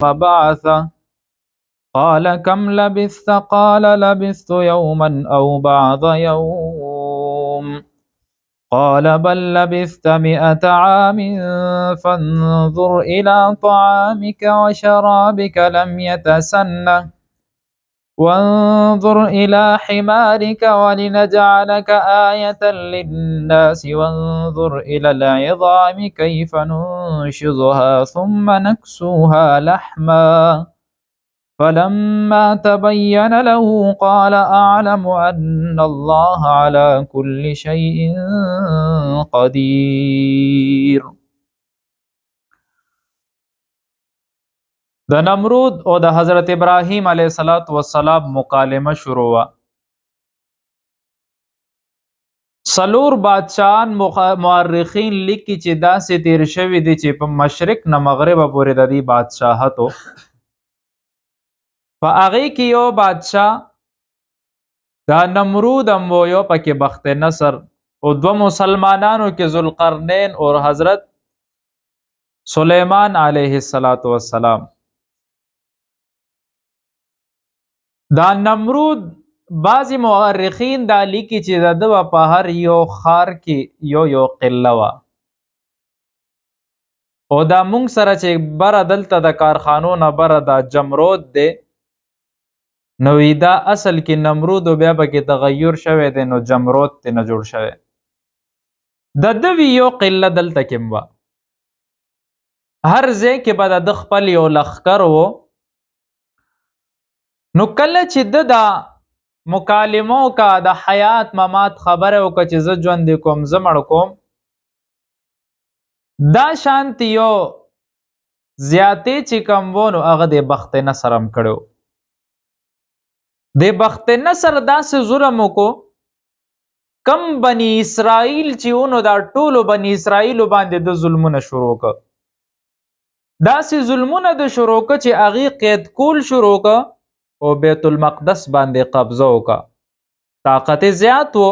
بعثه قال كم لبثت قال لبثت يوما أو بعض يوم قال بل لبثت 100 عام فانظر إلى طعامك وشرابك لم يتسنه وانظر إلى حمارك ولنجعلك آية للناس وانظر إلى العظام كيف ننشزها ثم نكسوها لحما فلما تبين له قال أعلم أن الله على كل شيء قدير. د نمرود او د حضرت ابراهیم علیه السلام مکالمه شروع وا. سلور بادشاہان مورخین لیکي چې داسې تیر شوي دي چې په مشرق نه مغرب پورې د دې بادشاہتو په هغې کې یو بادشاه دا نمرود هم و، یو پکې بخت نصر او دو مسلمانانو کې ذوالقرنین اور حضرت سلیمان علیه السلام. دا نمرود بعضی مورخین دا لیکي چې د په هر یو خار کې یو قله وه او دا مونږ سره چې بره دلته د کارخانو نه بره دا جمرود دی نو دا اصل کې نمرود او بیا پکې تغیر شوی دی نو جمرود تی نه جوړ شوی. د دوی یو قله دلته کې وه، هر ځای کې به د خپل یو لښکر و. نو کله چې د مکالمو کا د حیات ممات خبره وکړه چې زه ژوند کوم زه مړ کوم، دا شانتی یو زیاتې چې کوم و نو هغه د بخت نصر هم کړی و. د بخت نصر داسې ظلم وکړو کم بني اسرائیل چې و نو دا ټولو بني اسرائیلو باندې د ظلمونه شروع کړ. داسې ظلمونه د شروع کړ چې هغې قید کول شروع کړ او بیت المقدس باندې قبضه وکړه. طاقت زیات و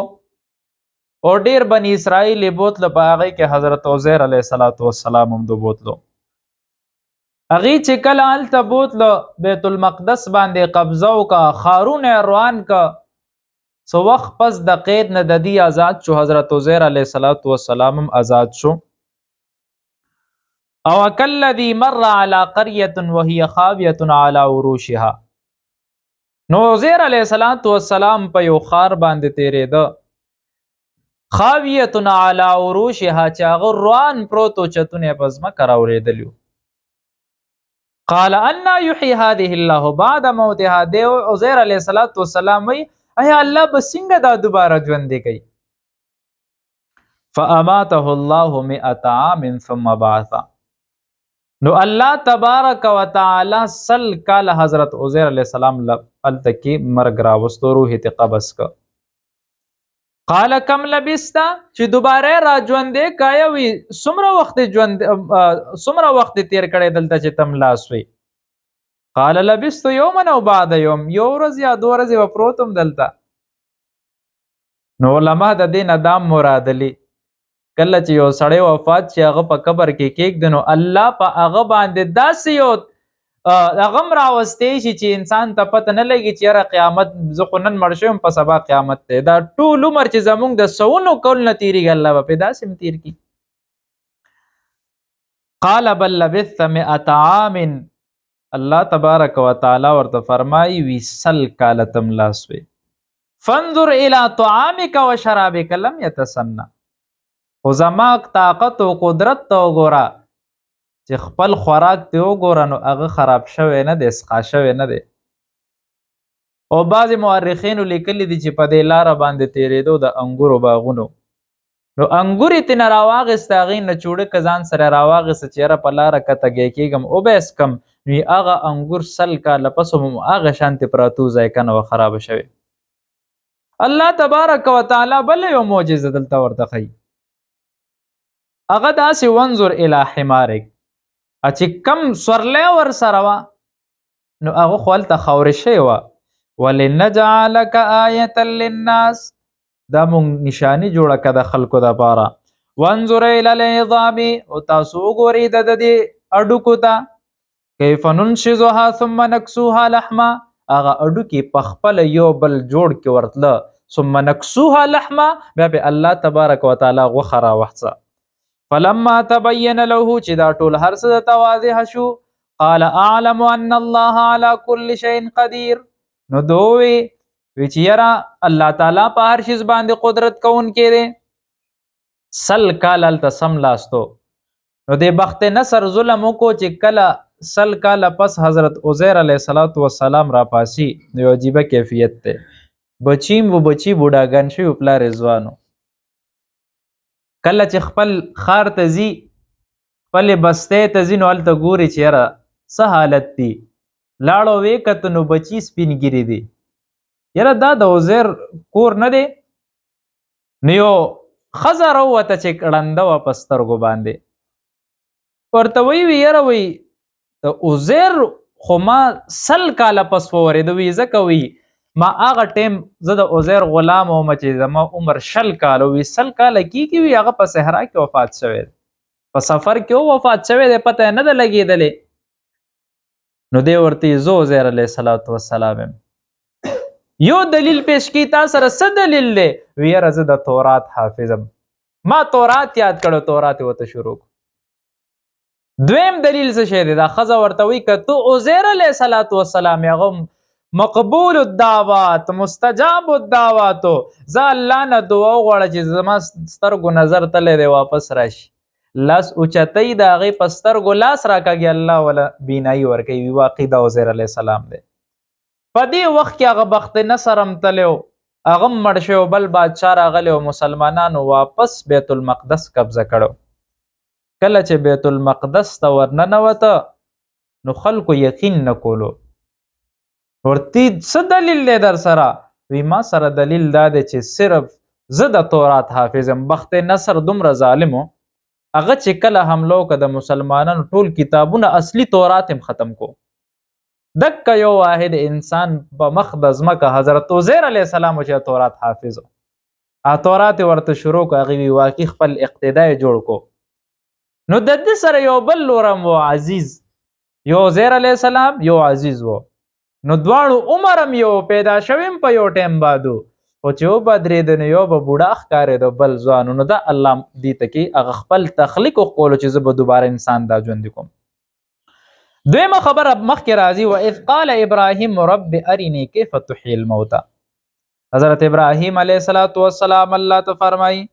او ډیر بنی اسرائیل بوتله په هغې کې حضرت عزیر علیه السلام هم د بوتلو. هغې چې کله هلته بوتله بیت المقدس باندې قبضه وکړه، ښارونه روان که څه وخت پس د قید نه د دې آزاد شو. حضرت عزیر علیه السلام هم آزاد شو. او کالذی مر علی قریة وهي خاویة علی عروشها. نو عزیر علیه السلام په یو ښار باندې تیرېده، خاویة علی عروشها چې هغه روان پروت و، چتونه یې په ځمکه راورېدلي وو. قال انا یحیی هذه الله بعد موتها. دی عزیر علیه السلام وایي ایا الله به څنګه دا دوباره ژوندی کوي؟ فاماته الله 100 عام ثم بعثه. نو الله تبارک و تعالی 100 کال حضرت عزیر علیه السلام هلته کې مرګ راوستو، روح یې قبض که. قال کم لبثت چې دوباره را ژوندی کایه وي څومره وخت تیر کړی دلته چې تم لاس وي؟ قال لبثت یوما او بعد یوم. یو ورځ یا 2 ورځې به پروت یم دلته. نو علما د دې نه دا مرادلي کله چې یو سړی وفات چې هغه په قبر کې کېږدي نو الله په هغه باندې داسې یو هغه هم راوستی شي چې انسان ته پته نه لګي چې یاره قیامت زه خو نن مړ شوم په سبا قیامت دی. دا ټول عمر چې زمونږ د سونو کول نه تېرېږي الله به پې داسې هم تېر کړي. قال بل لبثت 100 عام. الله تبارک و تعالی ورته فرمایي وي 100 کاله تم لاس وې. فانظر الى طعامک و شرابک لم یتسنه. خو زما طاقت او قدرت ته وګوره چې خپل خوراک ته وګوره نو هغه خراب شوی نه دی، سقا شوی نه دی. او بعضې مورخینو لیکلي دي چې په دې لاره باندې تېرېدو د انګورو باغونو نو انګور یې ترېنه راواخېسته، هغې نه چوړکه ځان سره راواخېسته چې یاره په لاره که تږی کېږم اوبه یې څکم. نو هغه انګور 100 کاله پس هم هغه شانتې پراته وو، ذایقه نه وه خرابه شوې. الله تبارک و تعالی بله یو معجزه دلته ورته ښیي. هغه داسې وانظر الی حمارک چې کم سورلی ورسره وه نو هغه خو هلته خاورې شوې وه. ولنجعلک آیة للناس. دا مونږ نشاني جوړه که د خلکو دپاره. وانظر الی العظام. او تاسو وګورئ د دې هډوکو ته کیف ننشزها ثم نکسوها لحما، هغه اډوکي په خپل یو بل جوړ کې ورتله، ثم نکسوها لحما، بیا به الله تبارک وتعالی غوښه راوخڅه. فلما تبین له چې دا ټول هر څه ته واضح شو، قال اعلم ان الله على كل شيء قدير، نو دوی وی چې یاره الله تعالی په هر شي باندې قدرت کوونکی دی. سل کال هلته سملاستو. نو د بخت نصر ظلم وکړو چې کله سل کاله پس حضرت عزیر علیه السلام را پاسی، نو یو عجیبه کیفیت دی. بچیم و بچی بوډاګان شوي پلار یې ځوان و. کله چې خپل ښار ته ځي، خپلې بستۍ ته ځي، نو هلته ګوري چې یاره څه حالت دی. لاړو ویې کتو نو بچي سپین ګیري دي. یاره دا د عزیر کور نه دی؟ نو یو ښځه راووته چې ړنده وه په سترګو باندې. ورته وی یاره وی د عزیر خو ما سل کاله پس وورېده، وی ځکه وی ما هغه ټیم زه د عزیر غلام وم چې زما عمر 20 کاله، وی 100 کاله کېږي وی هغه په صحرا کې وفات شوی دی، په سفر کې وفات شوی دی، پته یې نه ده لګېدلې. نو دی ورته زه عزیر علیه السلام یم. یو دلیل پیش کی، تا سره څه دلیل دی؟ وی یاره زه د تورات حافظم، ما تورات یاد کړو، تورات یې ورته شروع. دویم دلیل څه شی دی؟ دا ښځه ورته وایي که تو عزیر علیه السلام هغه مقبول الدعوات مستجاب الدعواتو، زه الله نه دعا وغواړه چې زما سترګو نظر تللی دی واپس راشي، لاس اوچتوي د هغې په سترګو لاس راکاږي، الله وله بینایي ورکوي. واقعي د عزیر علیه السلام دی. په دې وخت کې هغه بخت نصر هم تللی و، هغه هم مړ شوی، بل بادشاه راغلی و، مسلمانانو واپس بیت المقدس قبضه کړو. کله چې بیت المقدس ته ورننوته نو خلکو یقین نه کولو. ورته څه دلیل دی در سره؟ وی ما سره دلیل دا دی چې صرف زه د تورات حافظم. بخت نصر دومره ظالم و، هغه چې کله حمله وکړه د مسلمانانو ټول کتابونه اصلي تورات هم ختم کو. دکه یو واحد انسان په مخ د ځمکه حضرت عزیر علیه السلام چې تورات حافظ و، تورات ورته شروع کړه، هغې وی واقعي خپل اقتدا یې جوړ کو. نو د دې سره یو بل لورم و عزیز، یو عزیر علیه السلام یو عزیز و، نو دواړو عمر هم یو، پیدا شویم په یو ټیم بادو، خو چې وبدرېده نو یو به بوډا ښکارېده بل ځوان. نو دا الله دې ته کې هغه خپل تخلیق وښکولو چې زه به دوباره انسان دا ژوندي کوم. دویمه خبره مخکې راځي، واذ قال ابراهیم رب ارنی کیف تحیی الموتى. حضرت ابراهیم علیه السلام الله ته فرمایي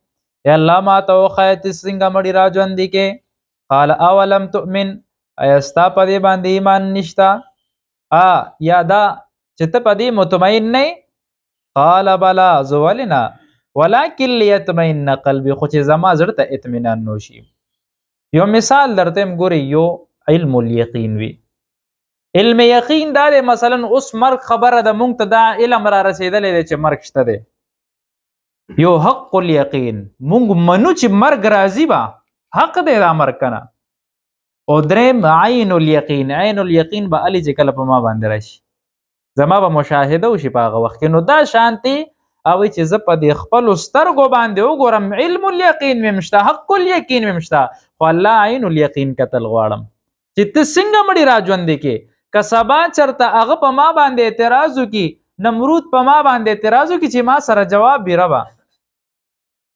یا الله ما ته وښایه چې څنګه مړي را ژوندي کې. قال اولم تؤمن، ایا ستا په دې باندې ایمان نشته؟ یا دا چې ته په دې مطمئن نه یې؟ قال بلا، زه ولې نه، ولکن لیطمئن قلبي، خو چې زما زړه ته اطمینان نوشي. یو مثال درته یم، ګورئ، یو علم الیقین وي. علم یقین دا دی، مثلا اوس مرګ خبره ده، موږ ته دا علم را رسېدلی دی چې مرګ شته دی. یو حق الیقین، موږ منو چې مرګ راځي به، حق دی دا مرګ کنه. او دریم عین الیقین، عین الیقین به علي چې کله په ما باندې راشي، زما به مشاهده وشي په هغه وخت کې، نو دا شانتې او چې زه په دې خپلو سترګو باندې وګورم، علم الیقین مې هم شته، حق الیقین مې هم شته، خو الله عین الیقین کتل غواړم چې ته څنګه مړي را ژوندي کې. که سبا چرته هغه په ما باندې اعتراض وکړي، نمرود په ما باندې اعتراض وکړي چې ما سره جواب وي ربه،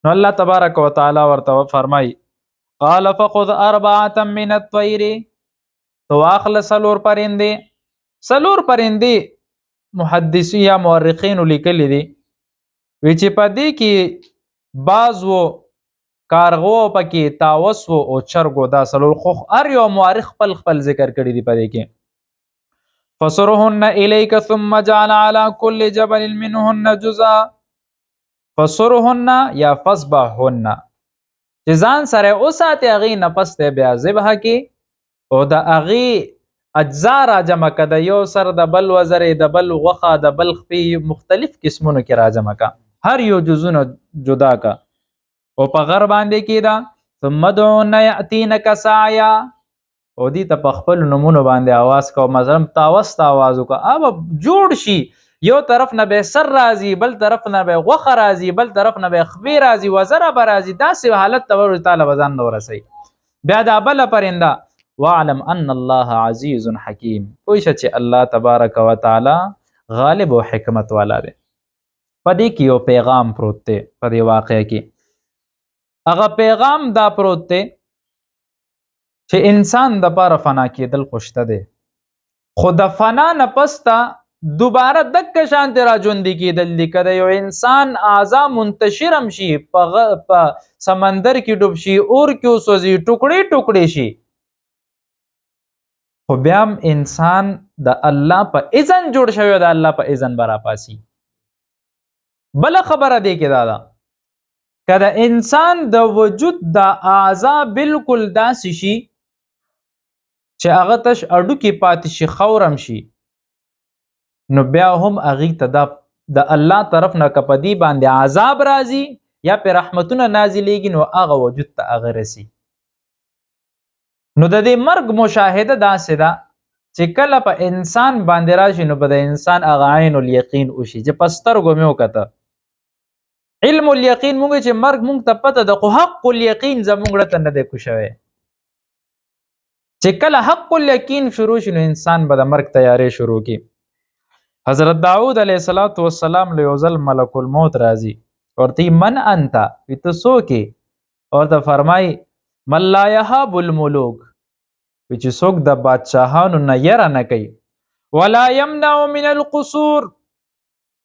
نو الله تبارک وتعالی ورته فرمایي قال فخذ اربعه من الطير، تو اخل سلور پرندې. سلور پرندې محدثین یا مورخین لیکلي دي، وی چې په دې کې باز و، کارغو پکې، تاوس و او چرګو، دا سلور، خو هر یو مورخ خپل خپل ذکر کړي دي په دې کې. فصرهن الیک ثم جعل على كل جبل منهن جزءا. فصرهن یا فصبهن، چې ځان سره وساتې، هغې نه پس دی بیا ذبحه کې، او د هغې اجزا را جمع که، د یو سر د بل وزرې، د بل غوښه، د بل خپې، مختلف قسمونو کې را جمع که، هر یو جزونه جدا که، او په غر باندې کېده. ثم ادعوهن یأتینک سعیا، او دې ته په خپلو نومونو باندې آواز کوه، مثلا تاوس ته آواز وکړه، هغه جوړ شي، یو طرف نه به سر راځي، بل طرف نه به غوښه راځي، بل طرف نه به خپې راځي، وزره به راځي، داسې حالت ته ور تعالی به ځان نه ورسوي. بیا دا بله پرنده واعلم ان الله عزیز حکیم. پوه شه چې الله تبارک وتعالی غالب او حکمت والا دی. پدې کې یو پیغام پروت دی په دې واقعه کې. هغه پیغام دا پروت دی چې انسان د پاره فنا کېدل خوشته دی، خو د فنا نه پسته دوباره دک شانت را ژوندي کېدل دي. که د یو انسان اعضا منتشر هم شي، په سمندر کې ډوب شي، اور کې وسوځي، ټوکړې ټوکړې شي، خو بیا هم انسان د الله په اذن جوړ شوی، د الله په اذن به راپاسي. بله خبره دی کې دا ده، که د انسان د وجود د اعضا بالکل داسې شي چې هغه تش اډوکې پاتې شي، خورم شي، نو بیا هم هغې ته د الله طرف نه که په دې باندې عذاب راځي یا پې رحمتونه نازلېږي، نو هغه وجود ته هغه رسي. نو د دې مرګ مشاهده داسې ده چې کله په انسان باندې راشي، نو به د انسان هغه عین الیقین وشي چې په سترګو مې وکته. علم الیقین مونږ چې مرګ مونږ ته پته ده، خو حق الیقین زمونږ ته نه دی کوشوی. چې کله حق الیقین شروع شي، نو انسان به د مرګ تیاری شروع کړي. حضرت داود علیه السلام له یو ځل ملک الموت راځي، ورته من انت، وی ته څوک یې؟ ورته فرمایي من لا یهاب الملوک، وی چې څوک د بادشاهانو نه یره نه کوي، ولا یمنع من القصور،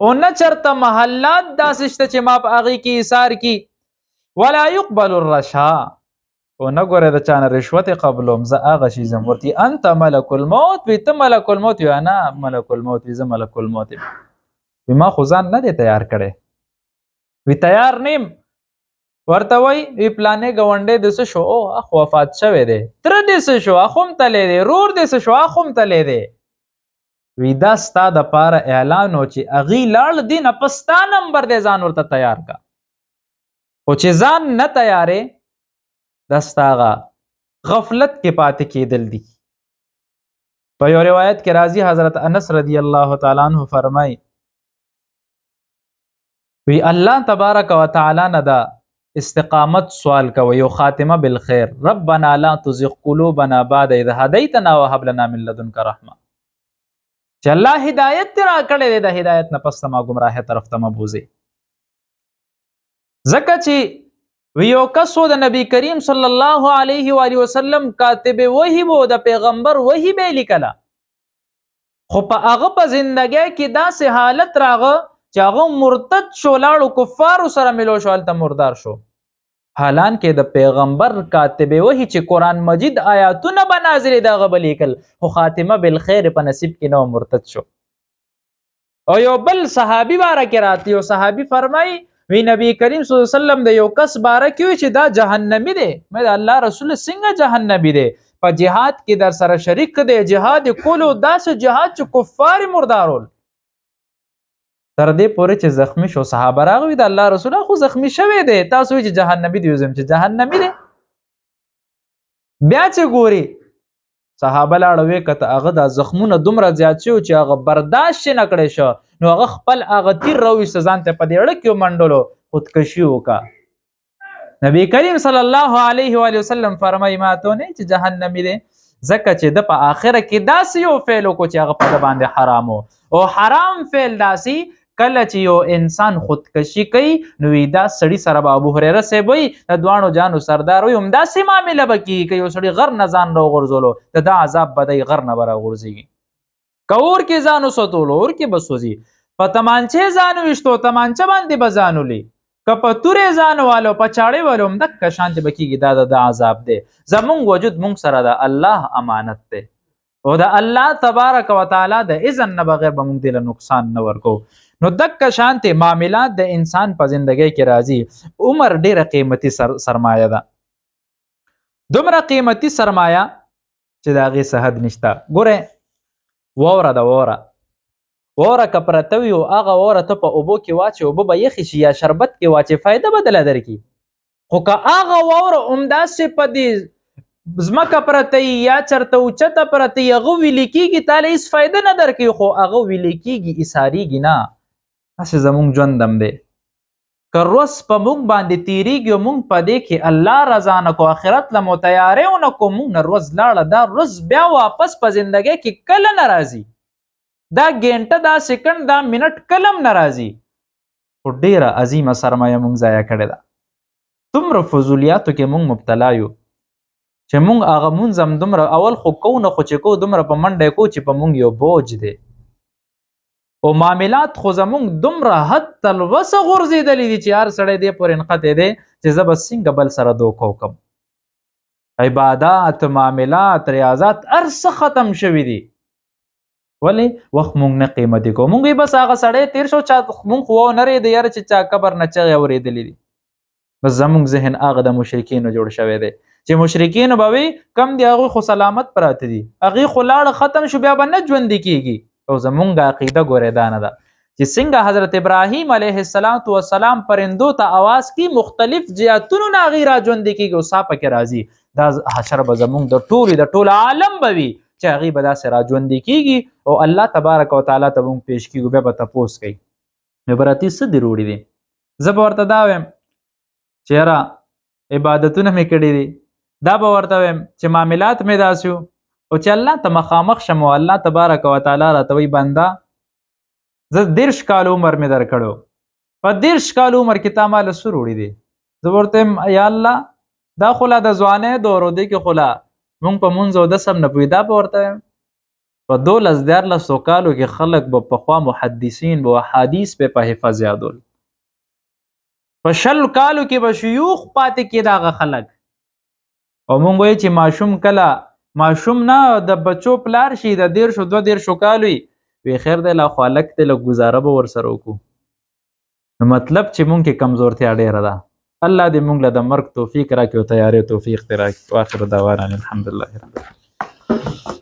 او نه چرته محلات داسې شته چې ما په هغې کې ایثار کی، ولا یقبل الرشا، او نه ګوره د چانه رشوت قبلوم، زه هغه شي ځم. ورته انت ملک الموت، وی ته ملک الموت؟ وی انا ملک الموت، وی زه ملک الموت یم. وی ما خو ځان نه دی تیار کړی. وی تیار نیم. ورته وی پلانې ګاونډی د څه شو؟ او اخ وفات شوی دی. تره دې څه شو؟ اخ هم تلی دی. رور دې څه شو؟ اخ هم تلی دی. وی دا ستا دپاره اعلان و چې هغې لاړ دي نه په ستا نمبر دی، ځان ورته تیار کا. خو چې ځان نه تیارې، دا ستا هغه غفلت کې پاتې کېدل دي. په یو روایت کې راځي، حضرت انس رضی الله تعالی عنہ فرمایي، وی الله تبارک وتعالی نه دا استقامت سوال کوي، یو خاتمه بالخیر، ربنا لا تزغ قلوبنا بعد اذ هديتنا وهب لنا من لدنك رحمه. چې الله هدایت ترا کړی دی، د هدایت نه پس ما گمراهی طرف ته مبوزي. ځکه چې یو کس د نبی کریم صلی الله علیه و آله وسلم کاتب وحی وو، د پیغمبر وحی به لیکله، خو په هغه په زندګۍ کې داسې حالت راغه چې هغه مرتد شو، لاړو کفارو سره ملو شو، هلته مردار شو. حالان کې د پیغمبر کاتب وحی چې قرآن مجید آیاتونه به نازلې، د هغه به لیکل، خو خاتمه بالخیر په نصیب کې نه مرتد شو. او یو بل صحابي باره کې راته یو صحابي فرمایي، وی نبی کریم صلی الله علیه وسلم د یو کس باره کې وی چې دا جهنمی دی. مې د الله رسول څنګه جهنمی دی؟ په جهاد کې در سره شریک دی، جهاد کولو، داسې جهاد چې کفار مردارول. تر دې پورې چې زخمی شو، صحابه راغوي د الله رسول خو زخمی شوی دی، تاسو وی چې جهنمی دی، وزم چې جهنمی دی. بیا چې ګوري صحابه لاړه کته، هغه د زخمونه دومره زیات شو چې هغه برداشت نه کړی شو، نو هغه خپل هغه تیر راویسته، ځان ته په دې اړه کې منډلو، خودکشي وکړه. نبی کریم صلی الله علیه و وسلم فرمایي ما ته نه چې جهنمی دی، ځکه چې د په آخره کې داسې یو فعل وکړو چې هغه په باندې حرام وو. او حرام فعل داسې کله چې یو انسان خودکشي کوي، نو دا سړی سره به ابو هريره صاحب وي، د دوانو جانو سردار وي، همداسې معامله به کېږي که یو سړي غر نه ځان راوغورځولو، د دا عذاب به دی غر نه به راغورځېږي. که اور کې ځان وساتولو، اور کې به سوځي. په تمانچې ځان ویشتو، تمانچه باندې به ځان ولي. که په تورې ځان والو، په چاړې والو، همدکه شانتې به کېږي. دا د عذاب دی. زمونږ وجود مونږ سره د الله امانت دی، او د الله تبارک وتعالی د اذن نه بغیر به مونږ دې له نقصان نه ورکو. نو دکه شانتې معاملات د انسان په زندګۍ کې راځي. عمر ډیره قیمتي سرمایه ده، دومره قیمتي سرمایه چې د هغې څه حد نشته. ګوره واوره ده، واوره که پرته وي، هغه واوره ته په اوبو کې واچې، اوبه به یخې شي، یا شربت کې واچې، فایده به دله درکړي. خو که هغه واوره همداسې په دې ځمکه پرته یا چرته اوچته پرته، هغه ویلې کېږي، تاله هېڅ فایده نه درکوي، خو هغه ویلې کېږي، ایسارېږي نه. داسې زمونږ ژوند هم دی. که روز په مونږ باندې تیریږي مونږ په دې کې الله رضا نه کو آخرت له مو تیاری ونه کو مونږ نه روز لاړه دا روز بیا واپس په زندګۍ کې کله نه راځي دا ګینټه دا سیکنډ دا منټ کلم نه راځي خو ډیره عظیمه سرمایه مونږ ضایع کړې ده دومره فضولیاتو کې مونږ مبتلا یو چې مونږ هغه مونځ هم دومره اول خو کو نه خو چې کو دومره په منډه کو چې په مونږ یو بوج دی او معاملات خو زمونږ دومره حد تلوسه غورځېدلي دي چې هر سړی دې پورې نښتی دی چې زه به څنګه بل سره دوکه وکړم عبادات معاملات ریاضات هر څه ختم شوي دي ولې وخت مونږ نه قیمتي کوو مونږ بس هغه سړی تیر شو مونږ خو ونرېده یاره چې چا قبر نه چغې اورېدلې دي بس زمونږ ذهن هغه د مشرکینو جوړ شوی دی چې مشرکینو به وي کم دي هغوی خو سلامت پراته دي هغې خو لاړه ختم شو بیا به نه ژوندي کېږي او زمونږ عقیده ګورې دا نه ده چې څنګه حضرت ابراهیم علیه السلام پرندو ته آواز کی مختلف جهتونو نه هغې را ژوندي کېږي او سا پکې راځي دا حشر به زمونږ د ټول عالم به وي چې هغې به داسې را ژوندي کېږي او الله تبارک وتعالی ته به مونږ پیش کېږو بیا به تپوس کوي نو براتي څه دې روړي دي زه به ورته دا وایم چې یاره عبادتونه مې کړي دي دا به ورته وایم چې معاملات مې داسې وو او چې الله ته مخامخ شم او الله تبارک وتعالی راته وایي بنده زه 30 کال عمر مې درکړو په 30 کال عمر کې تا ماله څه روړي دي زه ورته یم یا الله دا خو لا د ځوانۍ دور و دی کې خو لا مونږ په مونځ او دسم نه پوهېږو دا به ورته وایم په 12-14 کالو کې خلک به پخوا محدثین به احادیث په حفظ یادول په 20 کالو کې به شیوخ پاتې کېده هغه خلک او مونږ وایو چې ماشوم کله ماشوم نه د بچو پلار شي د 12 کالو وي خیر دی لا خو هلک دی لږ ګزاره به ورسره وکړو نو مطلب چې مونږ کې کمزورتیا ډېره ده الله دې مونږ له د مرګ توفیق راکړي او تیارې توفیق دې راکړي واخر دعوانا الحمدلله رب العالمین